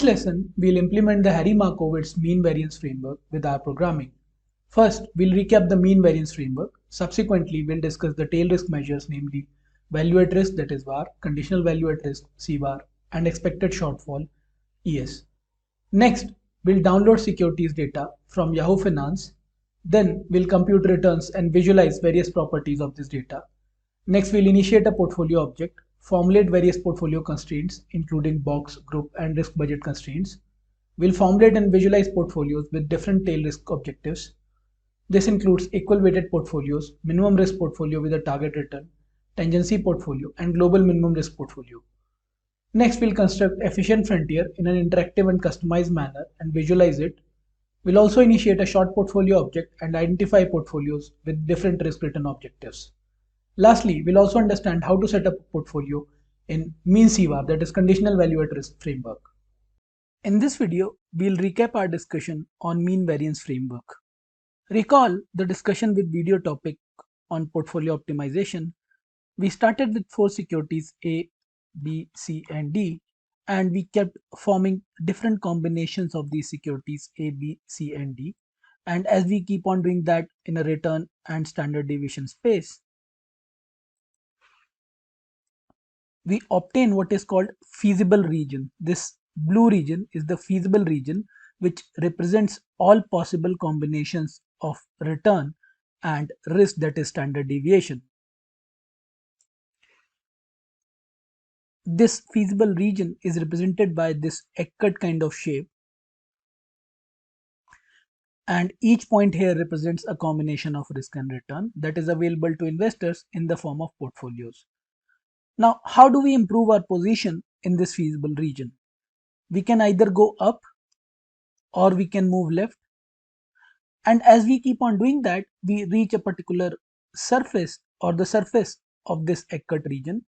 this lesson, we'll implement the Harry-Markowitz mean variance framework with our programming. First, we'll recap the mean variance framework. Subsequently, we'll discuss the tail risk measures, namely value at risk, that is VaR, conditional value at risk, CVaR, and expected shortfall, ES. Next, we'll download securities data from Yahoo Finance. Then we'll compute returns and visualize various properties of this data. Next, we'll initiate a portfolio object, formulate various portfolio constraints, including box, group, and risk budget constraints. We'll formulate and visualize portfolios with different tail risk objectives. This includes equal weighted portfolios, minimum risk portfolio with a target return, tangency portfolio, and global minimum risk portfolio. Next, we'll construct efficient frontier in an interactive and customized manner and visualize it. We'll also initiate a short portfolio object and identify portfolios with different risk return objectives. Lastly, we'll also understand how to set up a portfolio in Mean-CVaR, that is conditional value at risk framework. In this video, we'll recap our discussion on mean variance framework. Recall the discussion with video topic on portfolio optimization. We started with 4 securities A, B, C, and D, and we kept forming different combinations of these securities A, B, C, and D. And as we keep on doing that in a return and standard deviation space, we obtain what is called feasible region. This blue region is the feasible region, which represents all possible combinations of return and risk, that is standard deviation. This feasible region is represented by this Eckert kind of shape, and each point here represents a combination of risk and return that is available to investors in the form of portfolios. Now, how do we improve our position in this feasible region? We can either go up or we can move left, and as we keep on doing that, we reach a particular surface or the surface of this Eckert region.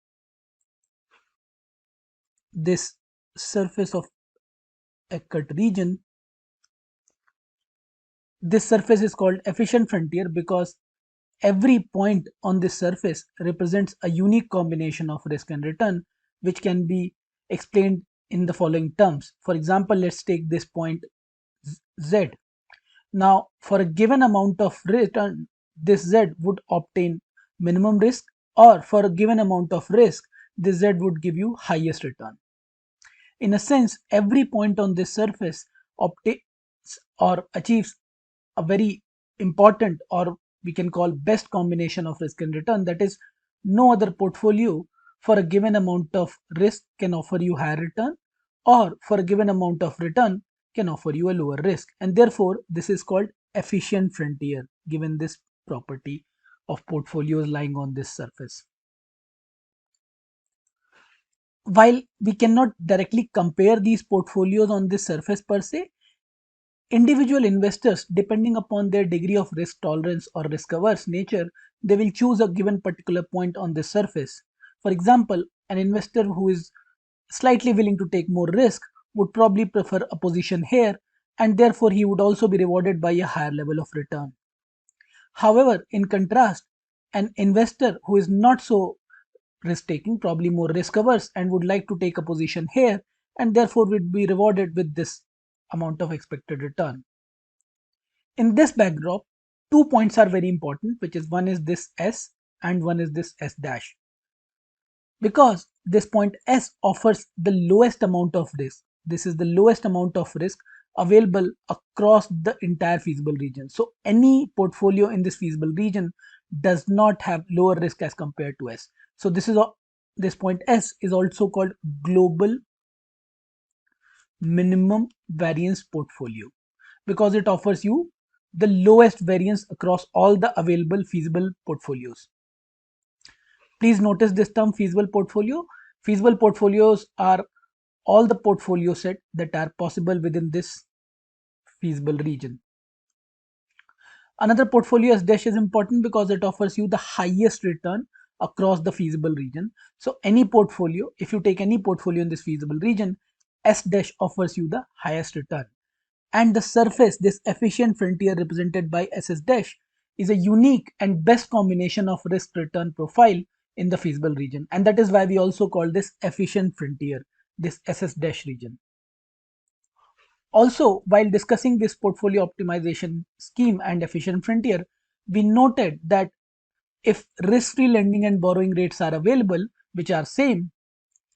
This surface of Eckert region, this surface is called efficient frontier because every point on this surface represents a unique combination of risk and return, which can be explained in the following terms. For example, let's take this point Z. Now, for a given amount of return, this Z would obtain minimum risk, or for a given amount of risk, this Z would give you highest return. In a sense, every point on this surface obtains or achieves a very important, or we can call best combination of risk and return. That is, no other portfolio for a given amount of risk can offer you higher return, or for a given amount of return can offer you a lower risk, and therefore this is called efficient frontier given this property of portfolios lying on this surface. While we cannot directly compare these portfolios on this surface per se, individual investors, depending upon their degree of risk tolerance or risk averse nature, they will choose a given particular point on this surface. For example, an investor who is slightly willing to take more risk would probably prefer a position here, and therefore he would also be rewarded by a higher level of return. However, in contrast, an investor who is not so risk taking, probably more risk averse, and would like to take a position here, and therefore would be rewarded with this amount of expected return. In this backdrop, 2 points are very important, which is one is this S and one is this S dash, because this point S offers the lowest amount of risk. This is the lowest amount of risk available across the entire feasible region. So any portfolio in this feasible region does not have lower risk as compared to S. So this point S is also called global minimum variance portfolio because it offers you the lowest variance across all the available feasible portfolios. Please notice this term feasible portfolio. Feasible portfolios are all the portfolio set that are possible within this feasible region. Another portfolio S dash is important because it offers you the highest return across the feasible region. So any portfolio, if you take any portfolio in this feasible region, S dash offers you the highest return. And the surface, this efficient frontier represented by SS dash, is a unique and best combination of risk return profile in the feasible region, and that is why we also call this efficient frontier, this SS dash region. Also, while discussing this portfolio optimization scheme and efficient frontier, we noted that if risk-free lending and borrowing rates are available, which are same,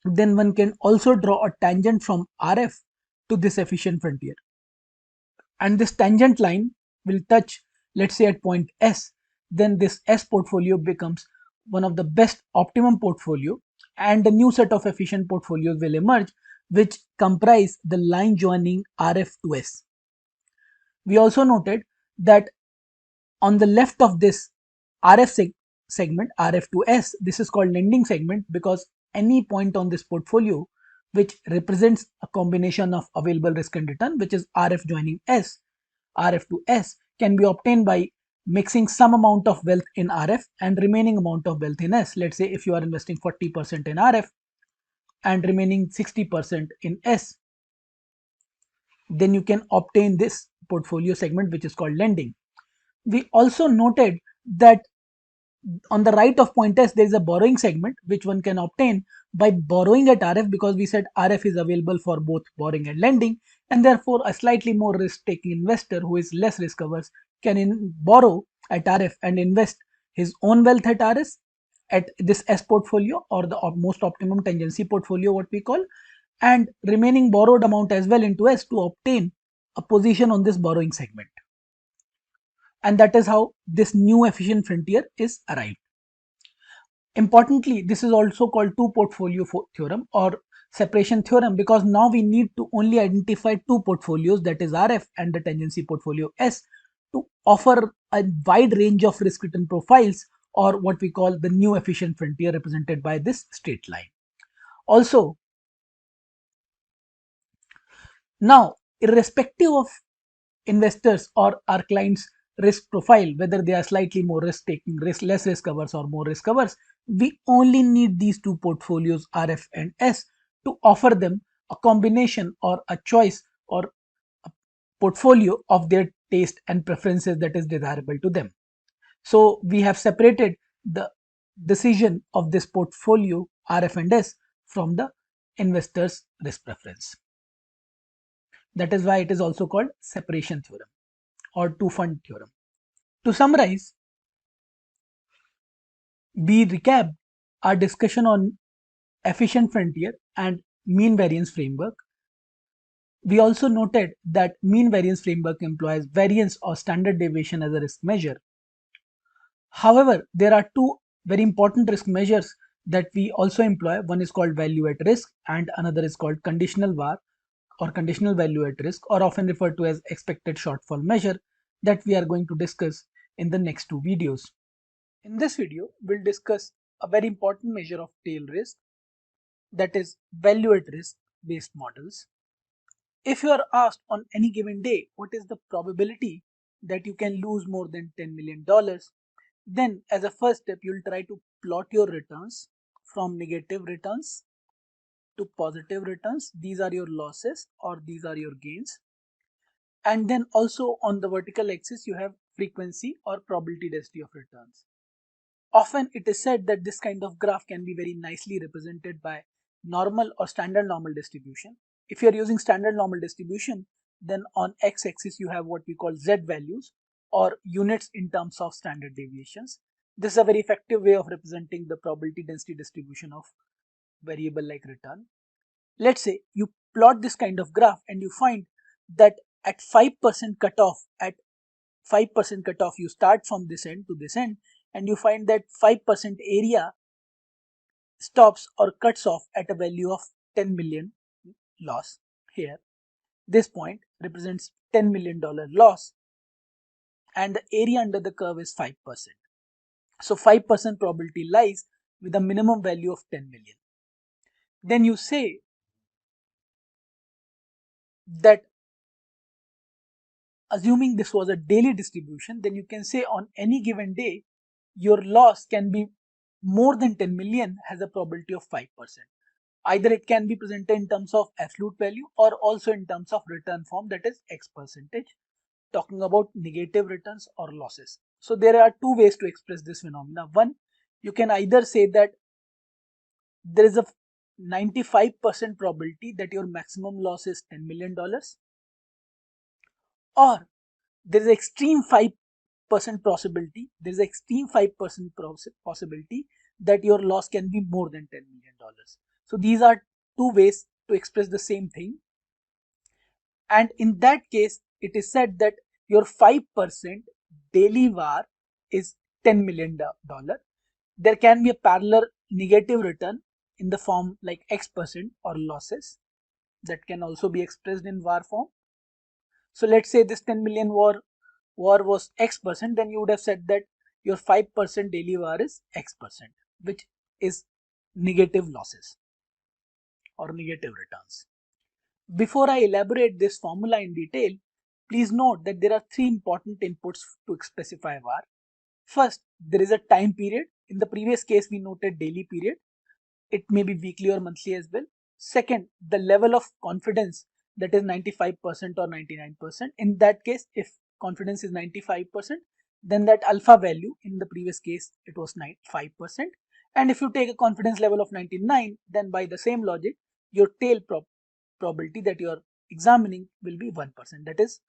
then one can also draw a tangent from RF to this efficient frontier. And this tangent line will touch, let's say, at point S. Then this S portfolio becomes one of the best optimum portfolio, and a new set of efficient portfolios will emerge, which comprise the line joining RF to S. We also noted that on the left of this segment, RF to S, this is called lending segment because any point on this portfolio which represents a combination of available risk and return, which is RF joining S, RF to S, can be obtained by mixing some amount of wealth in RF and remaining amount of wealth in S. Let's say if you are investing 40% in RF and remaining 60% in S, then you can obtain this portfolio segment which is called lending. We also noted that on the right of point S, there is a borrowing segment which one can obtain by borrowing at RF, because we said RF is available for both borrowing and lending, and therefore a slightly more risk-taking investor who is less risk averse can borrow at RF and invest his own wealth at RS at this S portfolio, or the most optimum tangency portfolio, what we call, and remaining borrowed amount as well into S to obtain a position on this borrowing segment. And that is how this new efficient frontier is arrived. Importantly, this is also called two portfolio theorem or separation theorem, because now we need to only identify two portfolios, that is RF and the tangency portfolio S, to offer a wide range of risk return profiles, or what we call the new efficient frontier represented by this straight line. Also, now irrespective of investors or our clients risk profile, whether they are slightly more risk taking, less risk averse or more risk averse, we only need these two portfolios RF and S to offer them a combination or a choice or a portfolio of their taste and preferences that is desirable to them. So we have separated the decision of this portfolio RF and S from the investor's risk preference. That is why it is also called separation theorem or two fund theorem. To summarize, we recap our discussion on efficient frontier and mean variance framework. We also noted that mean variance framework employs variance or standard deviation as a risk measure. However, there are two very important risk measures that we also employ. One is called value at risk and another is called conditional VaR or conditional value at risk, or often referred to as expected shortfall measure, that we are going to discuss in the next two videos. In this video, we'll discuss a very important measure of tail risk, that is value at risk based models. If you are asked on any given day what is the probability that you can lose more than $10 million, then as a first step you'll try to plot your returns from negative returns to positive returns. These are your losses or these are your gains. And then also on the vertical axis you have frequency or probability density of returns. Often it is said that this kind of graph can be very nicely represented by normal or standard normal distribution. If you are using standard normal distribution, then on x-axis you have what we call z values or units in terms of standard deviations. This is a very effective way of representing the probability density distribution of variable like return. Let's say you plot this kind of graph and you find that at 5% cutoff, you start from this end to this end, and you find that 5% area stops or cuts off at a value of 10 million loss. Here, this point represents $10 million loss and the area under the curve is 5%. So 5% probability lies with a minimum value of 10 million. Then you say that assuming this was a daily distribution, then you can say on any given day your loss can be more than 10 million has a probability of 5%. Either it can be presented in terms of absolute value or also in terms of return form, that is X percentage, talking about negative returns or losses. So there are two ways to express this phenomena. One, you can either say that there is a 95% probability that your maximum loss is $10 million, or there is extreme 5% possibility, there is extreme 5% possibility that your loss can be more than $10 million. So these are two ways to express the same thing. And in that case, it is said that your 5% daily VaR is $10 million. There can be a parallel negative return in the form like X% or losses that can also be expressed in VaR form. So let's say this 10 million VaR was X%, then you would have said that your 5% daily VaR is X%, which is negative losses or negative returns. Before I elaborate this formula in detail, please note that there are three important inputs to specify VaR. First, there is a time period. In the previous case, we noted daily period. It may be weekly or monthly as well. Second, the level of confidence, that is 95% or 99%. In that case, if confidence is 95%, then that alpha value, in the previous case, it was 5%. And if you take a confidence level of 99, then by the same logic, your tail probability that you are examining will be 1%. That is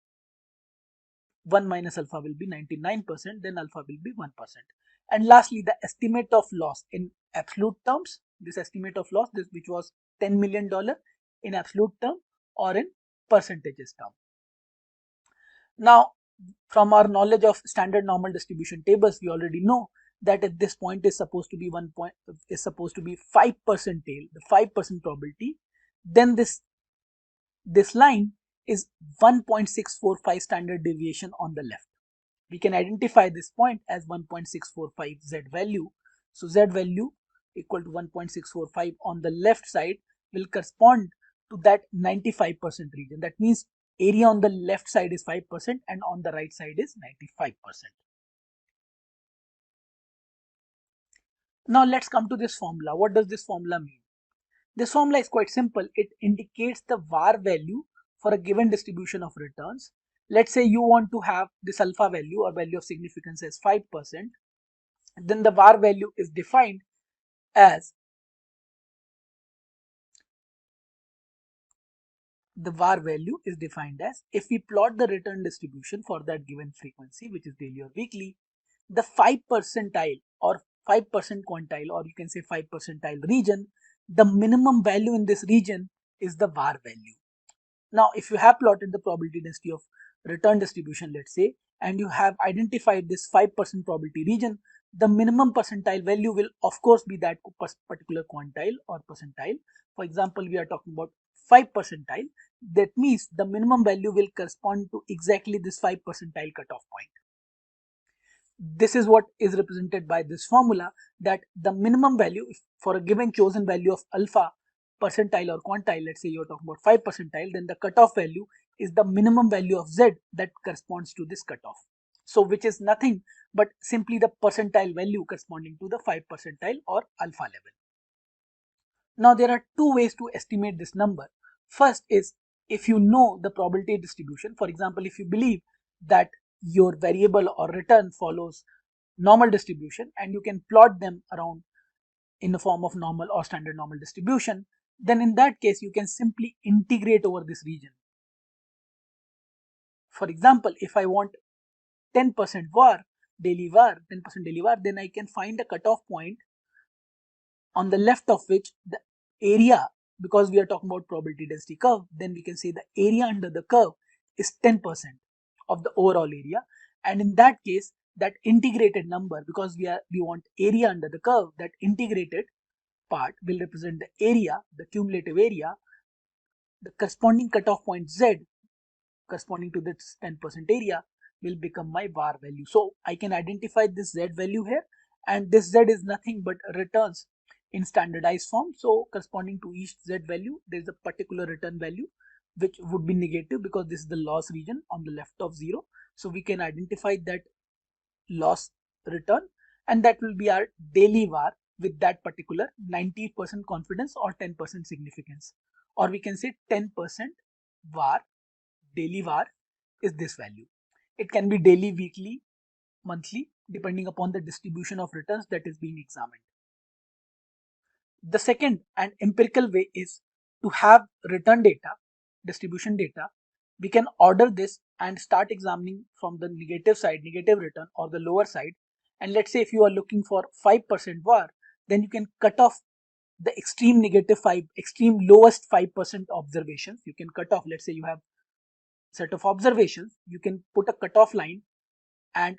1 minus alpha will be 99%, then alpha will be 1%. And lastly, the estimate of loss in absolute terms, this estimate of loss, which was $10 million in absolute term or in percentages term. Now, from our knowledge of standard normal distribution tables, we already know that if this point is supposed to be 5% tail, the 5% probability, then this line is 1.645 standard deviation on the left. We can identify this point as 1.645 Z value. So Z value equal to 1.645 on the left side will correspond to that 95% region. That means area on the left side is 5% and on the right side is 95%. Now let's come to this formula. What does this formula mean? This formula is quite simple. It indicates the VaR value for a given distribution of returns. Let's say you want to have this alpha value or value of significance as 5%. Then the VaR value is defined as if we plot the return distribution for that given frequency, which is daily or weekly, the 5 percentile or 5% quantile, or you can say 5 percentile region, the minimum value in this region is the VaR value. Now, if you have plotted the probability density of return distribution, let's say, and you have identified this 5% probability region, the minimum percentile value will of course be that particular quantile or percentile. For example, we are talking about 5 percentile. That means the minimum value will correspond to exactly this 5 percentile cutoff point. This is what is represented by this formula, that the minimum value for a given chosen value of alpha percentile or quantile, let's say you're talking about 5 percentile, then the cutoff value is the minimum value of Z that corresponds to this cutoff. So which is nothing but simply the percentile value corresponding to the 5 percentile or alpha level. Now there are two ways to estimate this number. First is if you know the probability distribution. For example, if you believe that your variable or return follows normal distribution and you can plot them around in the form of normal or standard normal distribution, then in that case you can simply integrate over this region. For example, if I want 10% VaR, daily VaR, 10% daily VaR, then I can find a cutoff point on the left of which the area, because we are talking about probability density curve, then we can say the area under the curve is 10% of the overall area. And in that case, that integrated number, because we want area under the curve, that integrated part will represent the area, the cumulative area, the corresponding cutoff point Z corresponding to this 10% area will become my VaR value. So I can identify this Z value here, and this Z is nothing but returns in standardized form. So corresponding to each Z value, there is a particular return value which would be negative because this is the loss region on the left of 0. So we can identify that loss return, and that will be our daily VaR with that particular 90% confidence or 10% significance, or we can say 10% VaR, daily VaR is this value. It can be daily, weekly, monthly, depending upon the distribution of returns that is being examined. The second and empirical way is to have return data, distribution data, we can order this and start examining from the negative side, negative return, or the lower side. And let's say if you are looking for 5% VAR, then you can cut off the extreme negative 5, extreme lowest 5% observations. You can cut off, let's say you have set of observations, you can put a cutoff line, and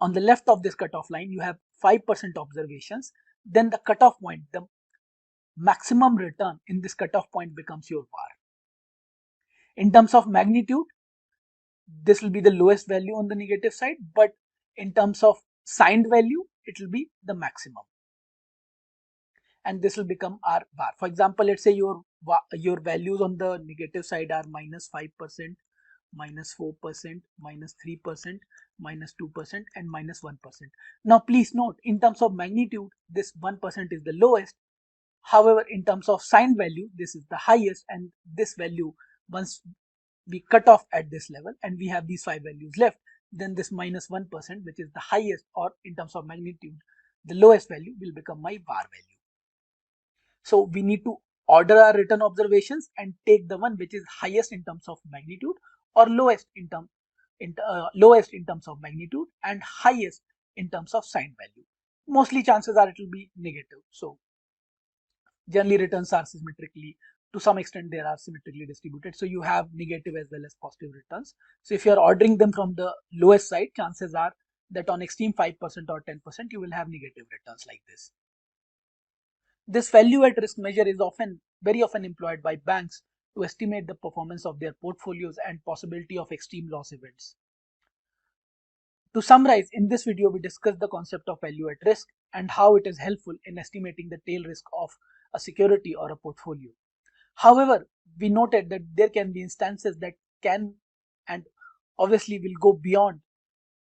on the left of this cutoff line you have 5% observations. Then the cutoff point, the maximum return in this cutoff point becomes your VAR. In terms of magnitude, this will be the lowest value on the negative side, but in terms of signed value, it will be the maximum. And this will become our VAR. For example, let's say your values on the negative side are minus 5%, minus 4%, minus 3%, minus 2%, and minus 1%. Now, please note, in terms of magnitude, this 1% is the lowest. However, in terms of signed value, this is the highest, and this value, once we cut off at this level and we have these 5 values left, then this minus 1%, which is the highest, or in terms of magnitude, the lowest value, will become my VAR value. So we need to order our return observations and take the one which is highest in terms of magnitude, or lowest in terms of magnitude, and highest in terms of signed value. Mostly chances are it will be negative. So generally returns are symmetrically, to some extent they are symmetrically distributed. So you have negative as well as positive returns. So if you are ordering them from the lowest side, chances are that on extreme 5% or 10% you will have negative returns like this. This value at risk measure is very often employed by banks to estimate the performance of their portfolios and possibility of extreme loss events. To summarize, in this video we discussed the concept of value at risk and how it is helpful in estimating the tail risk of a security or a portfolio. However, we noted that there can be instances that can and obviously will go beyond,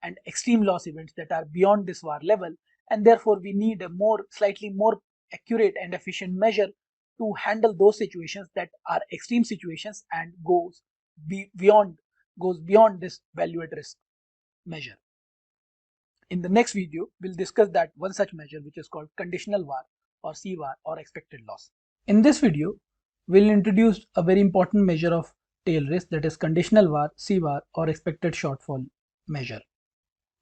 and extreme loss events that are beyond this VAR level, and therefore we need a slightly more accurate and efficient measure to handle those situations that are extreme situations and goes beyond this value at risk measure. In the next video, we'll discuss that one such measure, which is called conditional VaR or CVaR or expected loss. In this video, we'll introduce a very important measure of tail risk, that is conditional VaR, CVaR or expected shortfall measure.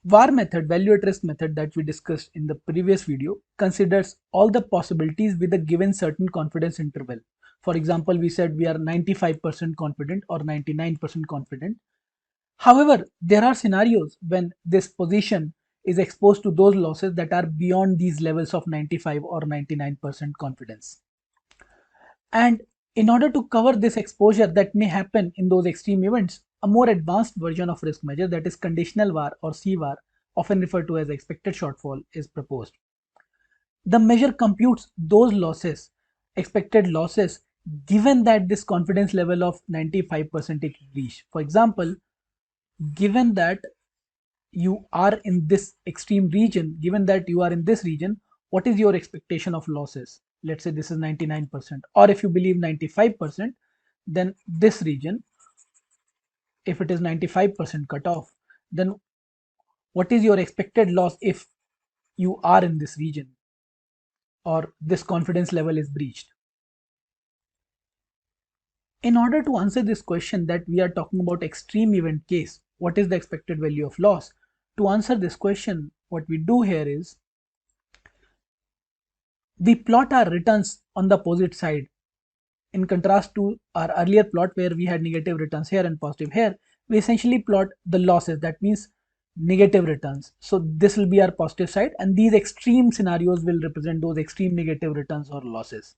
VaR method, value at risk method, that we discussed in the previous video, considers all the possibilities with a given certain confidence interval. For example, we said we are 95% confident or 99% confident. However, there are scenarios when this position is exposed to those losses that are beyond these levels of 95 or 99% confidence. And in order to cover this exposure that may happen in those extreme events, a more advanced version of risk measure, that is conditional VaR or CVaR, often referred to as expected shortfall, is proposed. The measure computes those losses, expected losses, given that this confidence level of 95% is reached. For example, given that you are in this extreme region, given that you are in this region, what is your expectation of losses? Let's say this is 99%, or if you believe 95%, then this region, if it is 95% cutoff, then what is your expected loss if you are in this region or this confidence level is breached? In order to answer this question that we are talking about extreme event case, what is the expected value of loss? To answer this question, what we do here is we plot our returns on the opposite side. In contrast to our earlier plot where we had negative returns here and positive here, we essentially plot the losses, that means negative returns. So this will be our positive side, and these extreme scenarios will represent those extreme negative returns or losses.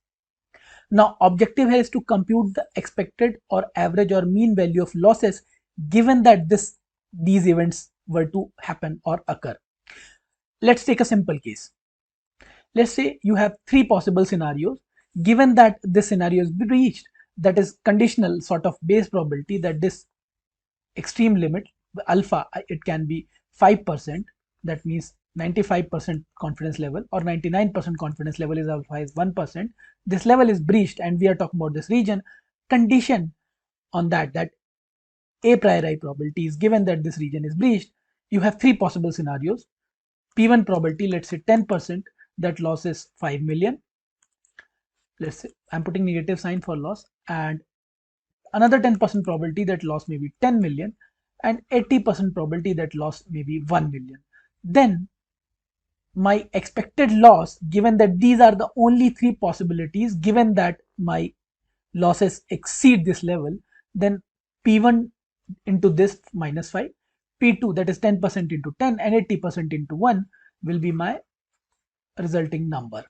Now, objective here is to compute the expected or average or mean value of losses given that these events were to happen or occur. Let's take a simple case. Let's say you have 3 possible scenarios. Given that this scenario is breached, that is conditional sort of base probability that this extreme limit, alpha, it can be 5%, that means 95% confidence level, or 99% confidence level is alpha is 1%. This level is breached and we are talking about this region. Condition on that a priori probability is given that this region is breached. You have 3 possible scenarios. P1 probability, let's say 10%, that loss is 5 million. Let's say I'm putting negative sign for loss, and another 10% probability that loss may be 10 million, and 80% probability that loss may be 1 million. Then my expected loss, given that these are the only three possibilities, given that my losses exceed this level, then P1 into this minus 5, P2 that is 10% into 10 and 80% into 1 will be my resulting number.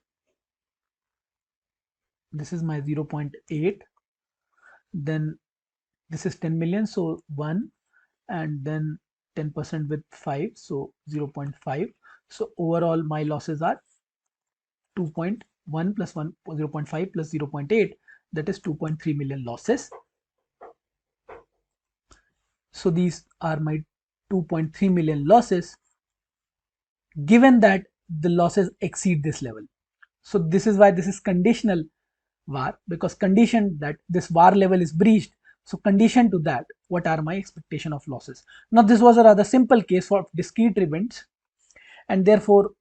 This is my 0.8, then this is 10 million, so 1, and then 10% with 5, so 0.5. So overall my losses are 2.1 plus 1, 0.5 plus 0.8, that is 2.3 million losses. So these are my 2.3 million losses, given that the losses exceed this level. So this is why this is conditional VaR, because condition that this VaR level is breached. So condition to that, what are my expectation of losses? Now this was a rather simple case for discrete events, and therefore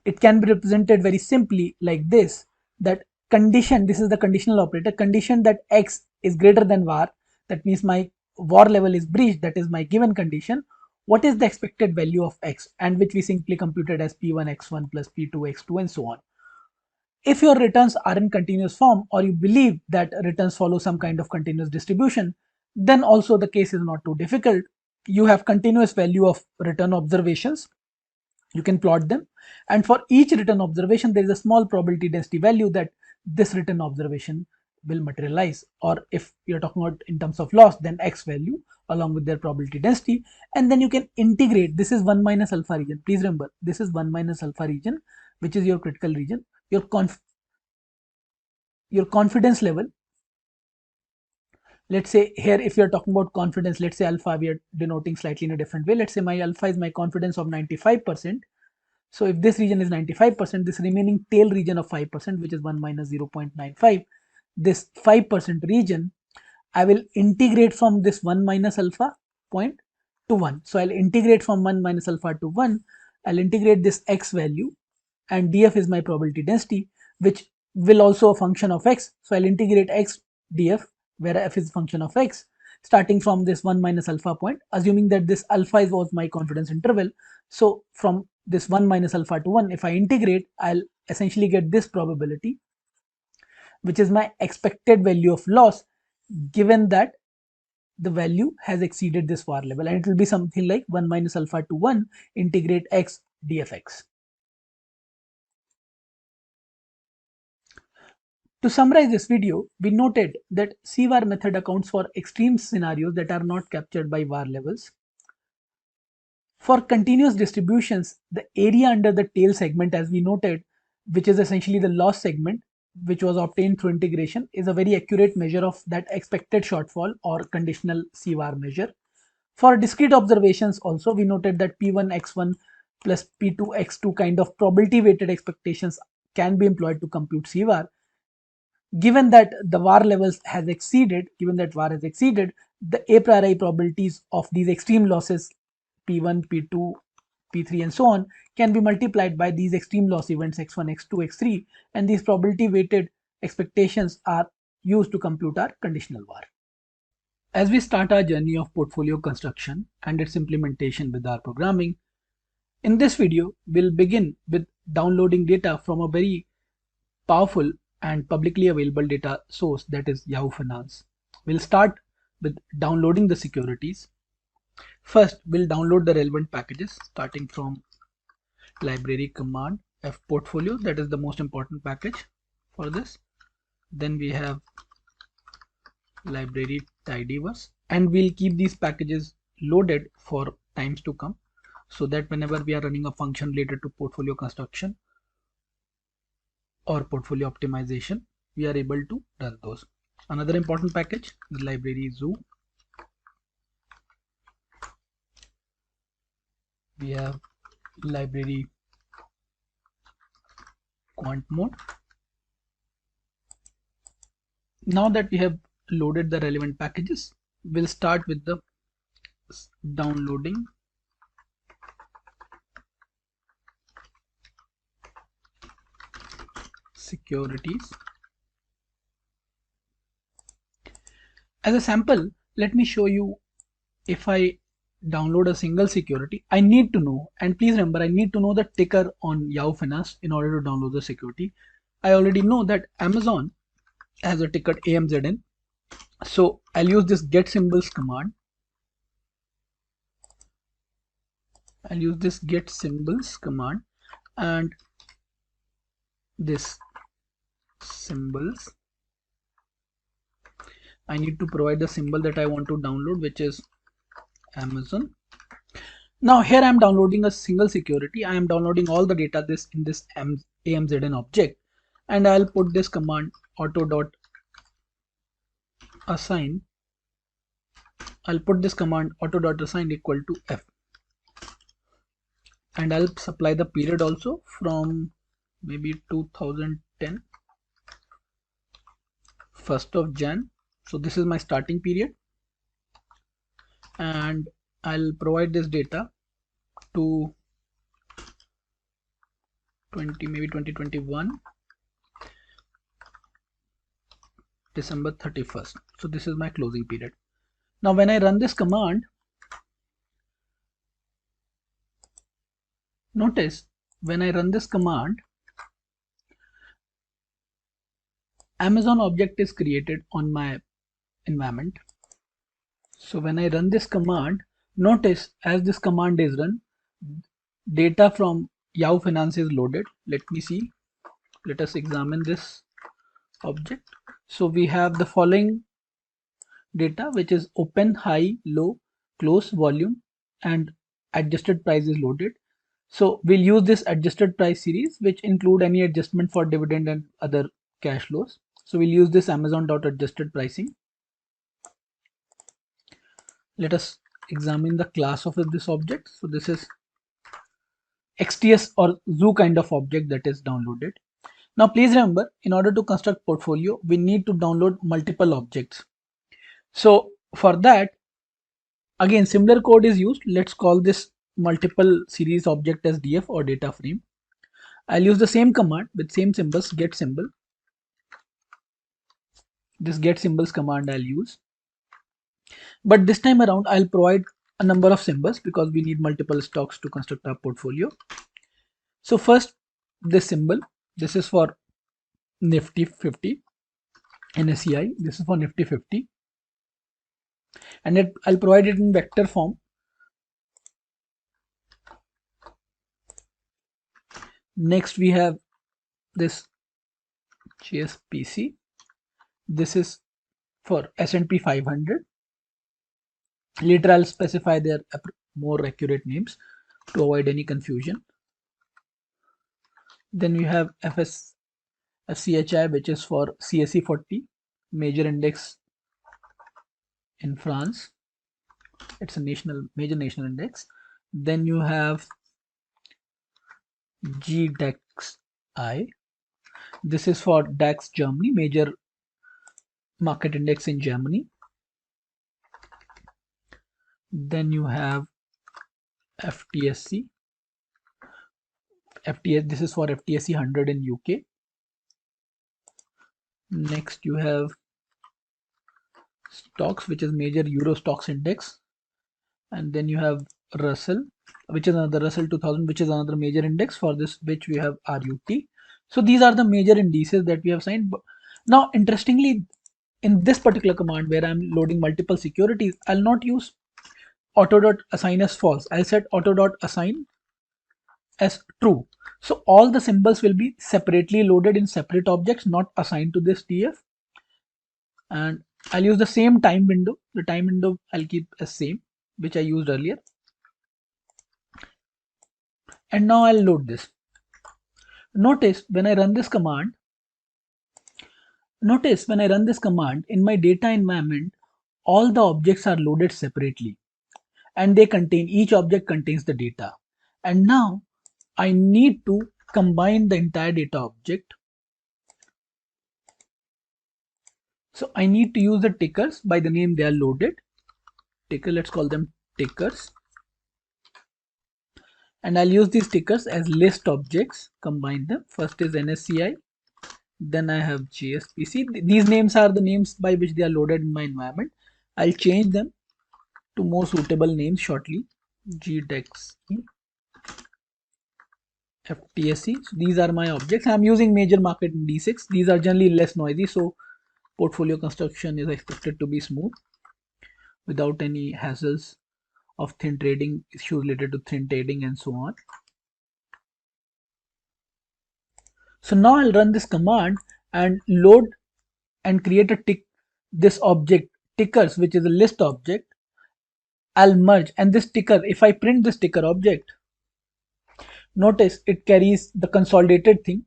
it can be represented very simply like this, that condition, this is the conditional operator, condition that x is greater than VaR, that means my VaR level is breached, that is my given condition. What is the expected value of x, and which we simply computed as P1 x1 plus P2 x2 and so on. If your returns are in continuous form, or you believe that returns follow some kind of continuous distribution, then also the case is not too difficult. You have continuous value of return observations, you can plot them, and for each return observation there is a small probability density value that this return observation will materialize, or if you're talking about in terms of loss, then x value along with their probability density, and then you can integrate. This is 1 minus alpha region, please remember this is 1 minus alpha region, which is your critical region, your confidence level. Let's say here, if you're talking about confidence, let's say alpha, we are denoting slightly in a different way. Let's say my alpha is my confidence of 95%. So if this region is 95%, this remaining tail region of 5%, which is 1 minus 0.95, this 5% region, I will integrate from this 1 minus alpha point to 1. So I'll integrate from 1 minus alpha to 1. I'll integrate this x value, and df is my probability density, which will also a function of x. So I'll integrate x df, where f is a function of x, starting from this 1 minus alpha point, assuming that this alpha was my confidence interval. So from this 1 minus alpha to 1, if I integrate, I'll essentially get this probability, which is my expected value of loss, given that the value has exceeded this VaR level, and it will be something like 1 minus alpha to 1 integrate x dfx. To summarize this video, we noted that CVaR method accounts for extreme scenarios that are not captured by VaR levels. For continuous distributions, the area under the tail segment, as we noted, which is essentially the loss segment, which was obtained through integration, is a very accurate measure of that expected shortfall, or conditional CVaR measure. For discrete observations also, we noted that P1 x1 plus P2 x2 kind of probability weighted expectations can be employed to compute CVaR. Given that the VaR levels has exceeded, the a priori probabilities of these extreme losses P1, P2, P3 and so on can be multiplied by these extreme loss events x1, x2, x3, and these probability weighted expectations are used to compute our conditional VaR. As we start our journey of portfolio construction and its implementation with our programming, in this video we'll begin with downloading data from a very powerful and publicly available data source, that is Yahoo Finance. We'll start with downloading the securities. First, we'll download the relevant packages, starting from library command f portfolio, that is the most important package for this. Then we have library tidyverse, and we'll keep these packages loaded for times to come, so that whenever we are running a function related to portfolio construction or portfolio optimization, we are able to run those. Another important package is library zoo. We have library quant mode. Now that we have loaded the relevant packages, we'll start with the downloading securities. As a sample, let me show you. If I download a single security, I need to know, and please remember, I need to know the ticker on Yahoo Finance in order to download the security. I already know that Amazon has a ticker AMZN. So I'll use this get symbols command. I'll use this get symbols command and this symbols. I need to provide the symbol that I want to download, which is Amazon. Now here I am downloading a single security. I am downloading all the data in this AMZN object, and I'll put this command auto.assign. I'll put this command auto.assign equal to F, and I'll supply the period also from maybe 2010, 1st of Jan. So this is my starting period, and I'll provide this data to 2021 December 31st. So this is my closing period. Now when I run this command, notice when I run this command, Amazon object is created on my environment. So when I run this command, notice as this command is run, data from Yahoo Finance is loaded. Let me see. Let us examine this object. So we have the following data, which is open, high, low, close, volume, and adjusted price is loaded. So we'll use this adjusted price series, which include any adjustment for dividend and other cash flows. So we'll use this Amazon.adjusted pricing. Let us examine the class of this object. So this is XTS or zoo kind of object that is downloaded. Now please remember, in order to construct portfolio, we need to download multiple objects. So for that, again, similar code is used. Let's call this multiple series object as DF or data frame. I'll use the same command with same symbols, get symbol. This get symbols command I'll use. But this time around, I'll provide a number of symbols because we need multiple stocks to construct our portfolio. So first, this symbol, this is for Nifty 50, NSCI, this is for Nifty 50. And I'll provide it in vector form. Next, we have this GSPC. This is for S&P 500. Later, I'll specify their more accurate names to avoid any confusion. Then we have FCHI, which is for CAC 40, major index in France. It's a major national index. Then you have GDAX-I. This is for DAX Germany, major market index in Germany. Then you have FTSE. This is for FTSE 100 in UK. Next you have stocks, which is major Euro stocks index. And then you have Russell, which is another Russell 2000, which is another major index. For this, which we have RUT. So these are the major indices that we have signed. Now, interestingly, in this particular command where I'm loading multiple securities, I'll not use auto.assign as false. I'll set auto.assign as true. So all the symbols will be separately loaded in separate objects, not assigned to this DF. And I'll use the same time window. The time window I'll keep as same, which I used earlier. And now I'll load this. Notice when I run this command, in my data environment, all the objects are loaded separately and each object contains the data. And now I need to combine the entire data object. So I need to use the tickers by the name they are loaded. Ticker, let's call them tickers. And I'll use these tickers as list objects, combine them. First is NSCI, Then I have JSPC. These names are the names by which they are loaded in my environment. I'll change them to more suitable names shortly. GDEXE, FTSE. So these are my objects. I'm using major market in D6. These are generally less noisy, so portfolio construction is expected to be smooth without any hassles of thin trading, issues related to thin trading and so on. So now I'll run this command and load and create a this object tickers, which is a list object. I'll merge, and this ticker, if I print this ticker object, notice it carries the consolidated thing.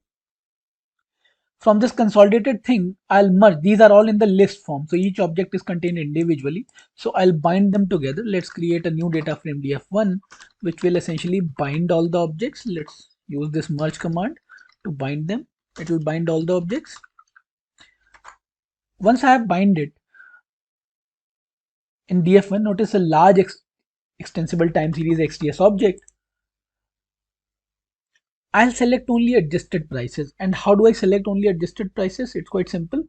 From this consolidated thing, I'll merge. These are all in the list form. So each object is contained individually. So I'll bind them together. Let's create a new data frame df1, which will essentially bind all the objects. Let's use this merge command to bind them. It will bind all the objects. Once I have bind it in df1, notice a large extensible time series XTS object. I'll select only adjusted prices. And how do I select only adjusted prices? It's quite simple.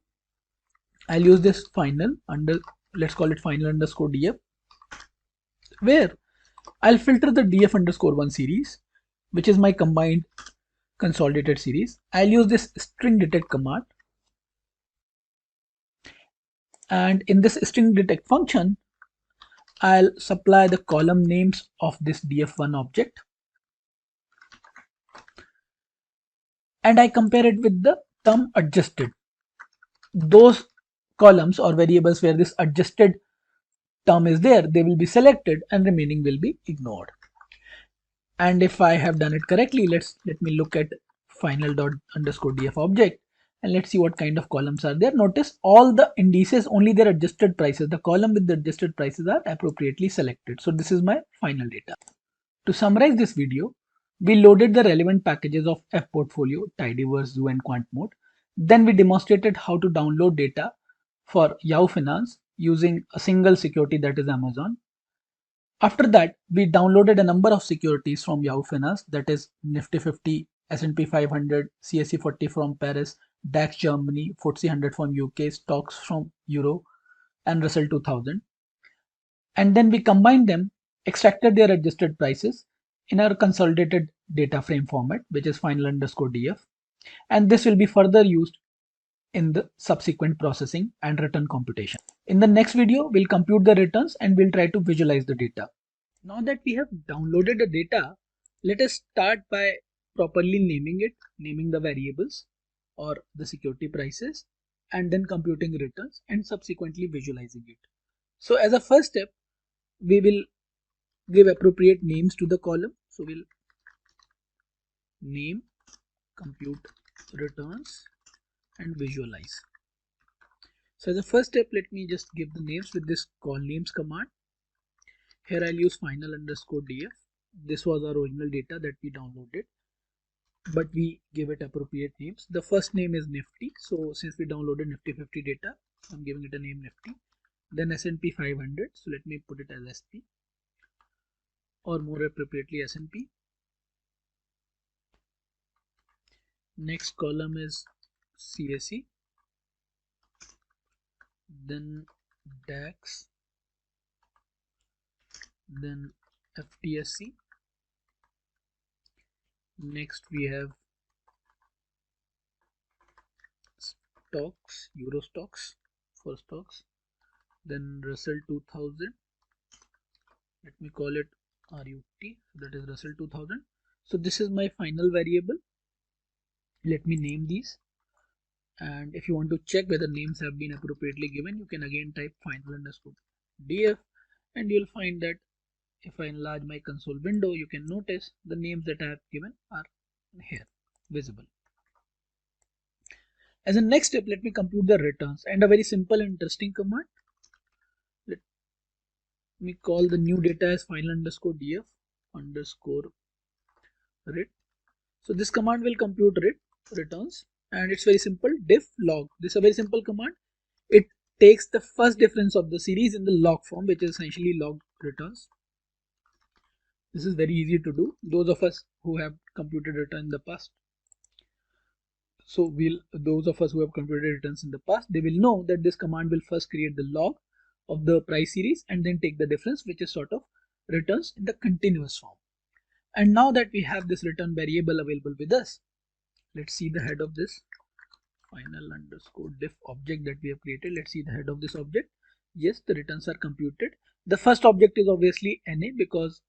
I'll use this final let's call it final underscore df, where I'll filter the df underscore 1 series, which is my combined consolidated series. I'll use this string detect command, and in this string detect function, I'll supply the column names of this df1 object, and I compare it with the term adjusted. Those columns or variables where this adjusted term is there, they will be selected and remaining will be ignored. And if I have done it correctly, let me look at final dot underscore df object, and let's see what kind of columns are there. Notice all the indices, only their adjusted prices, the column with the adjusted prices are appropriately selected. So this is my final data. To summarize this video, we loaded the relevant packages of F portfolio, Tidyverse, Zoo and QuantMode. Then we demonstrated how to download data for Yahoo Finance using a single security, that is Amazon. After that, we downloaded a number of securities from Yahoo Finance, that is Nifty 50, S&P 500, CAC 40 from Paris, DAX Germany, FTSE 100 from UK, stocks from Euro, and Russell 2000. And then we combined them, extracted their adjusted prices in our consolidated data frame format, which is final underscore df. And this will be further used in the subsequent processing and return computation. In the next video, we'll compute the returns and we'll try to visualize the data. Now that we have downloaded the data, let us start by properly naming it, naming the variables or the security prices, and then computing returns and subsequently visualizing it. So as a first step, we will give appropriate names to the column. So we'll name, compute returns, and visualize. So as a first step, let me just give the names with this call names command. Here I'll use final underscore df. This was our original data that we downloaded, but we give it appropriate names. The first name is Nifty. So since we downloaded Nifty 50 data, I'm giving it a name Nifty. Then S&P 500. So let me put it as SP, or more appropriately S&P. Next column is CAC. Then DAX. Then FTSE. Next we have stocks, Euro stocks, for stocks. Then Russell 2000. Let me call it RUT, that is Russell 2000. So this is my final variable. Let me name these. And if you want to check whether names have been appropriately given, you can again type final underscore df, and you'll find that if I enlarge my console window, you can notice the names that I have given are here visible. As a next step, let me compute the returns, and a very simple and interesting command. Let me call the new data as final underscore df underscore ret. So this command will compute returns, and it's very simple. Diff log. This is a very simple command. It takes the first difference of the series in the log form, which is essentially log returns. This is very easy to do. Those of us who have computed return in the past So those of us who have computed returns in the past, they will know that this command will first create the log of the price series and then take the difference, which is sort of returns in the continuous form. And now that we have this return variable available with us, let's see the head of this final underscore diff object that we have created. Let's see the head of this object. Yes, the returns are computed. The first object is obviously NA because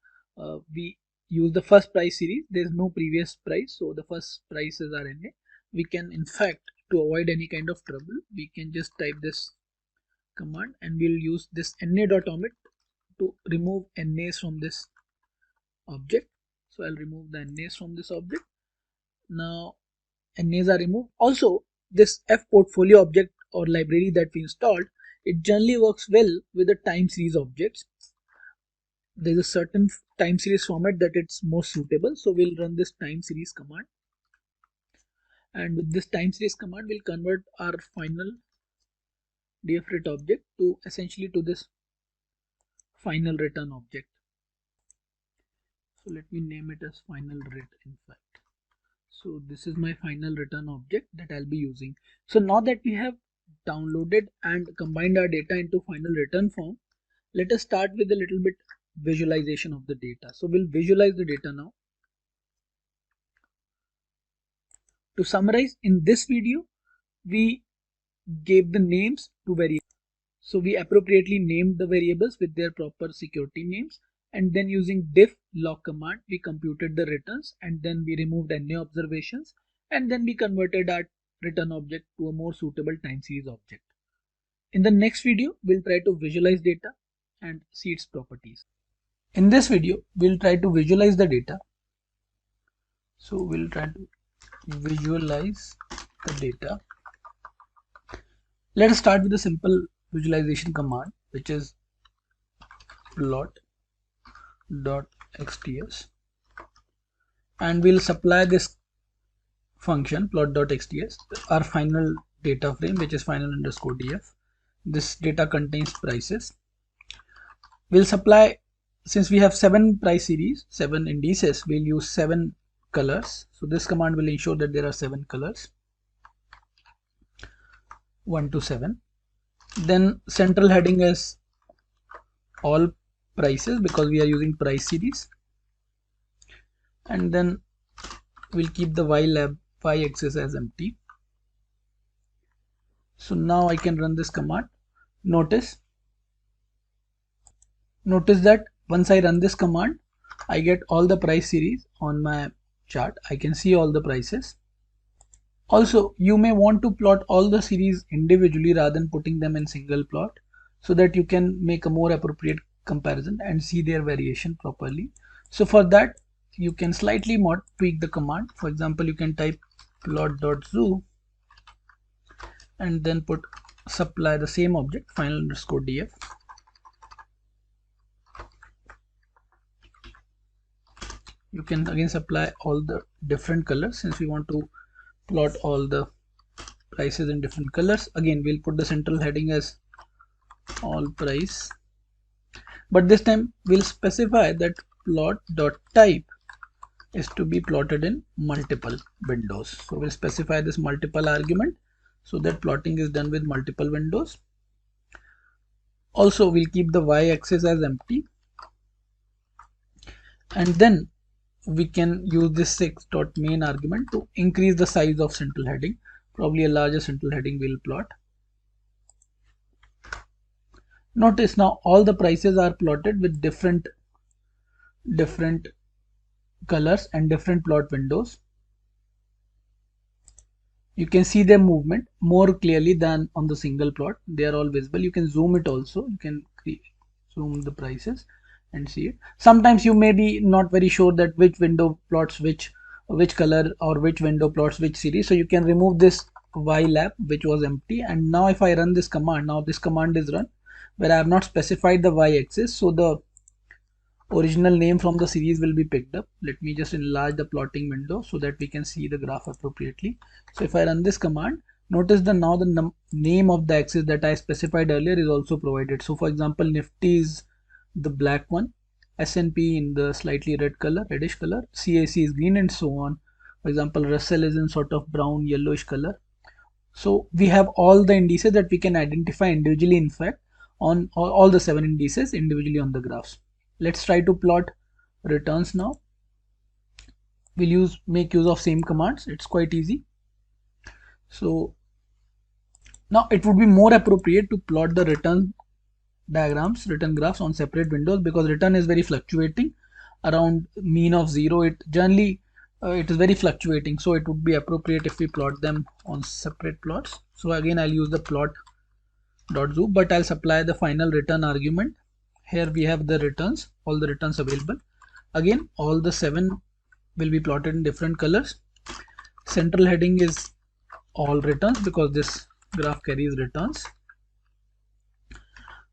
we use the first price series. There's no previous price, so the first prices are NA. We can, in fact, to avoid any kind of trouble, we can just type this command and we'll use this na.omit to remove NAs from this object. So I'll remove the NAs from this object. Now NAs are removed. Also, this F portfolio object or library that we installed, it generally works well with the time series objects. There's a certain time series format that it's more suitable. So we'll run this time series command. And with this time series command, we'll convert our final dfret object to essentially to this final return object. So let me name it as final ret in fact. So this is my final return object that I'll be using. So now that we have downloaded and combined our data into final return form, let us start with a little bit visualization of the data. So we'll visualize the data now. To summarize, in this video, we gave the names to variables. So we appropriately named the variables with their proper security names, and then using diff log command, we computed the returns, and then we removed NA observations, and then we converted our return object to a more suitable time series object. In the next video, we'll try to visualize data and see its properties. In this video, we'll try to visualize the data. So we'll try to visualize the data. Let us start with a simple visualization command, which is plot.xts, and we'll supply this function plot.xts our final data frame, which is final underscore df. This data contains prices. We'll supply, since we have 7 price series, 7 indices, we'll use 7 colors. So this command will ensure that there are 7 colors, 1 to 7. Then central heading is all prices because we are using price series, and then we'll keep the y-axis as empty. So now I can run this command. Notice that once I run this command, I get all the price series on my chart. I can see all the prices. Also, you may want to plot all the series individually rather than putting them in single plot, so that you can make a more appropriate comparison and see their variation properly. So for that, you can slightly tweak the command. For example, you can type plot.zoo and then supply the same object final underscore df. You can again supply all the different colors since we want to plot all the prices in different colors. Again, we'll put the central heading as all price, but this time we'll specify that plot.type is to be plotted in multiple windows. So we'll specify this multiple argument so that plotting is done with multiple windows. Also, we'll keep the y-axis as empty, and then we can use this 6.main argument to increase the size of central heading. Probably a larger central heading will plot. Notice now all the prices are plotted with different colors and different plot windows. You can see their movement more clearly than on the single plot. They are all visible. You can zoom it also. You can zoom the prices and see it. Sometimes you may be not very sure that which window plots which color or which window plots which series. So you can remove this y-lab which was empty, and now if I run this command, now this command is run where I have not specified the y-axis, so the original name from the series will be picked up. Let me just enlarge the plotting window so that we can see the graph appropriately. So if I run this command, notice that now the name of the axis that I specified earlier is also provided. So for example, Nifty is the black one, S&P in the slightly reddish color, CAC is green, and so on. For example, Russell is in sort of brown yellowish color. So we have all the indices that we can identify individually, in fact, on all the 7 indices individually on the graphs. Let's try to plot returns now. We'll make use of same commands. It's quite easy. So now it would be more appropriate to plot the return graphs on separate windows, because return is very fluctuating around mean of 0. It generally it is very fluctuating, so it would be appropriate if we plot them on separate plots. So again, I'll use the plot dot zoo, but I'll supply the final return argument. Here we have the returns, all the returns available. Again, all the 7 will be plotted in different colors. Central heading is all returns because this graph carries returns.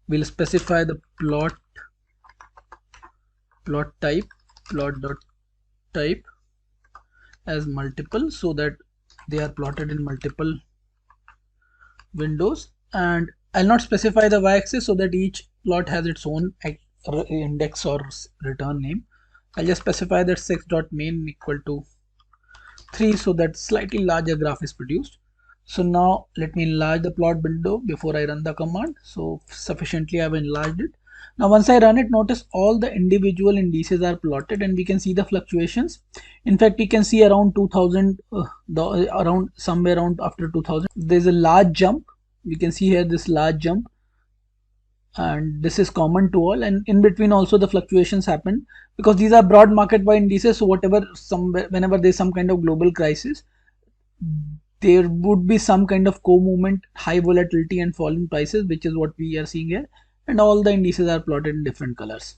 We'll specify the plot type, plot dot type as multiple, so that they are plotted in multiple windows. And I'll not specify the y-axis, so that each plot has its own index or return name. I'll just specify that sex.main equal to 3, so that slightly larger graph is produced. So now let me enlarge the plot window before I run the command. So sufficiently I've enlarged it. Now once I run it, notice all the individual indices are plotted and we can see the fluctuations. In fact, we can see around 2000, around somewhere around after 2000, there's a large jump. We can see here this large jump, and this is common to all, and in between also the fluctuations happen because these are broad market wide indices. So whenever there's some kind of global crisis, there would be some kind of co-movement, high volatility and falling prices, which is what we are seeing here, and all the indices are plotted in different colors.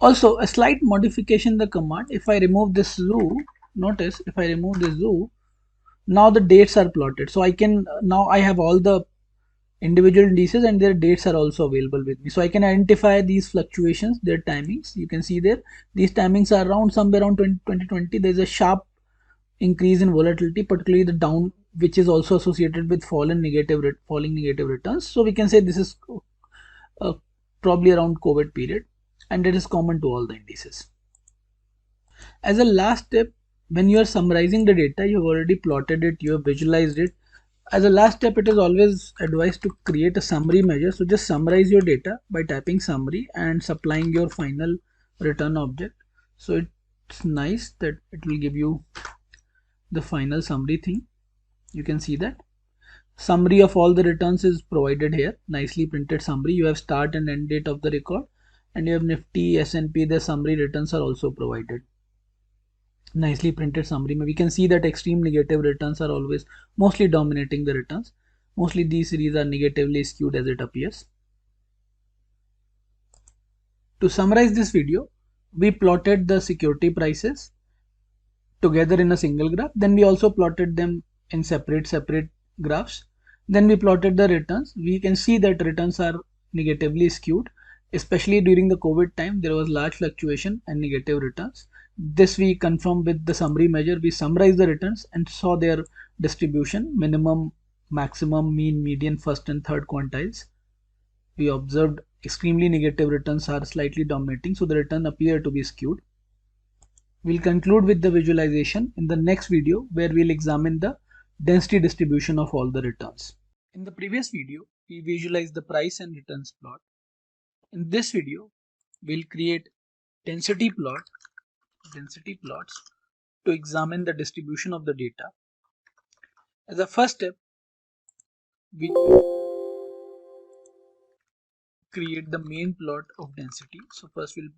Also, a slight modification in the command: if I remove this zoo, notice if I remove this zoo, now the dates are plotted. So I can now I have all the individual indices and their dates are also available with me, so I can identify these fluctuations, their timings. You can see there these timings are around somewhere around 2020. There's a sharp increase in volatility, particularly the down, which is also associated with falling negative returns. So we can say this is probably around COVID period, and it is common to all the indices. As a last step, when you are summarizing the data, you have already plotted it, you have visualized it. As a last step, it is always advised to create a summary measure. So just summarize your data by typing summary and supplying your final return object. So it's nice that it will give you the final summary thing. You can see that summary of all the returns is provided here, nicely printed summary. You have start and end date of the record, and you have Nifty, S&P, the summary returns are also provided. Nicely printed summary. We can see that extreme negative returns are always mostly dominating the returns. Mostly these series are negatively skewed as it appears. To summarize this video, we plotted the security prices together in a single graph. Then we also plotted them in separate graphs. Then we plotted the returns. We can see that returns are negatively skewed, especially during the COVID time. There was large fluctuation and negative returns. This we confirmed with the summary measure. We summarized the returns and saw their distribution: minimum, maximum, mean, median, first and third quantiles. We observed extremely negative returns are slightly dominating, so the return appear to be skewed. We'll conclude with the visualization in the next video, where we'll examine the density distribution of all the returns. In the previous video, we visualized the price and returns plot. In this video, we'll create density plots to examine the distribution of the data. As a first step, we create the main plot of density. So first we'll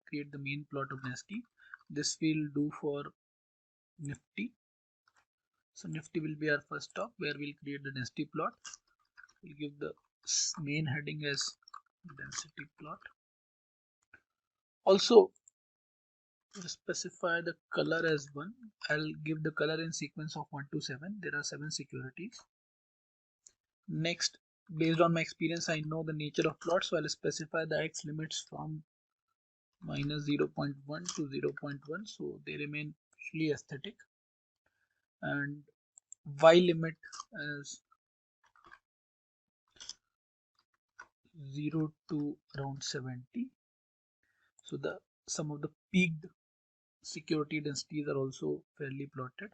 create the main plot of density. This we'll do for Nifty. So Nifty will be our first stop, where we'll create the density plot. We'll give the main heading as density plot. Also, to specify the color as 1, I'll give the color in sequence of 1 to 7. There are 7 securities. Next, based on my experience, I know the nature of plot, so I'll specify the x limits from minus 0.1 to 0.1, so they remain actually aesthetic, and y limit as 0 to around 70. So the some of the peaked security densities are also fairly plotted,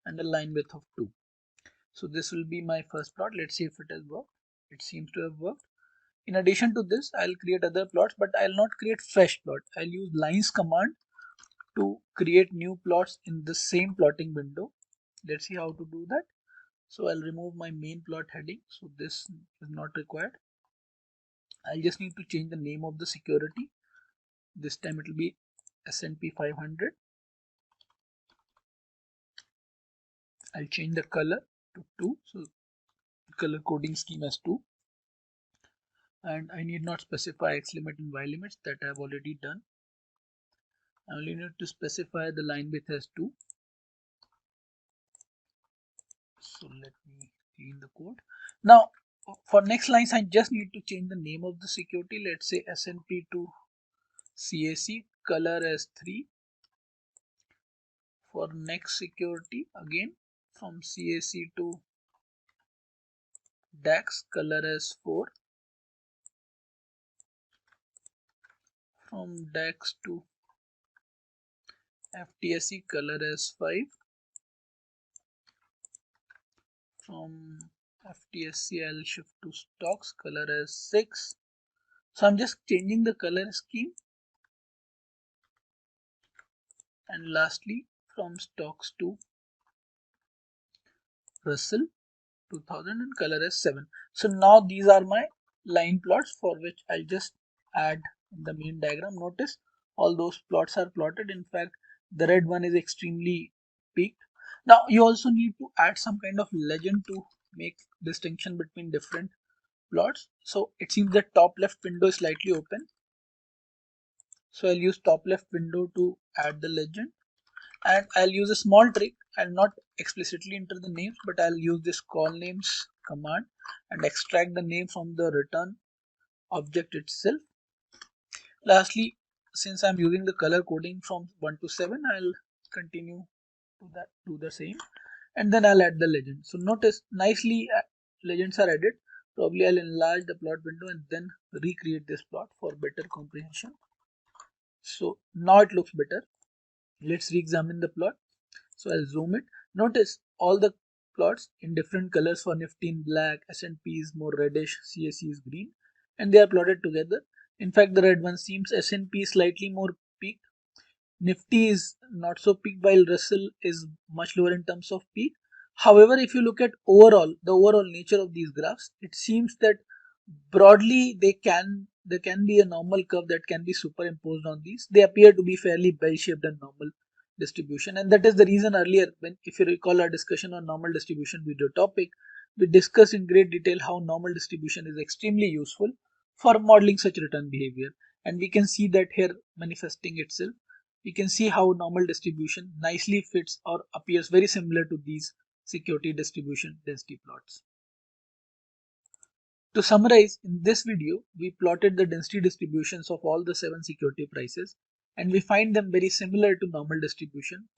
and a line width of 2. So this will be my first plot. Let's see if it has worked. It seems to have worked. In addition to this, I'll create other plots, but I'll not create fresh plot. I'll use lines command to create new plots in the same plotting window. Let's see how to do that. So I'll remove my main plot heading. So this is not required. I'll just need to change the name of the security. This time it will be S&P 500. I'll change the color to 2. So color coding scheme as 2. And I need not specify X limit and Y limits, that I have already done. I only need to specify the line width as 2. So let me clean the code. Now for next lines, I just need to change the name of the security. Let's say S&P to CAC, color as 3. For next security, again from CAC to DAX, color as 4. From DAX to FTSE, color as 5. From FTSE, I'll shift to stocks, color as 6. So I'm just changing the color scheme. And lastly, from stocks to Russell 2000 and color as 7. So now these are my line plots for which I'll just add in the main diagram. Notice all those plots are plotted. In fact, the red one is extremely peaked. Now you also need to add some kind of legend to make distinction between different plots. So it seems that top left window is slightly open. So I'll use top left window to add the legend. And I'll use a small trick. I'll not explicitly enter the names, but I'll use this call names command and extract the name from the return object itself. Lastly, since I'm using the color coding from 1 to 7, I'll continue to do the same, and then I'll add the legend. So notice nicely legends are added. Probably I'll enlarge the plot window and then recreate this plot for better comprehension. So now it looks better. Let's re-examine the plot. So I'll zoom it. Notice all the plots in different colors. For Nifty in black, S&P is more reddish, CAC is green, and they are plotted together. In fact, the red one seems S&P is slightly more peaked. Nifty is not so peaked, while Russell is much lower in terms of peak. However, if you look at the overall nature of these graphs, it seems that broadly there can be a normal curve that can be superimposed on these. They appear to be fairly bell-shaped and normal distribution, and that is the reason earlier, when, if you recall our discussion on normal distribution video topic, we discussed in great detail how normal distribution is extremely useful for modeling such return behavior, and we can see that here manifesting itself. We can see how normal distribution nicely fits or appears very similar to these security distribution density plots. To summarize, in this video, we plotted the density distributions of all the 7 security prices, and we find them very similar to normal distribution.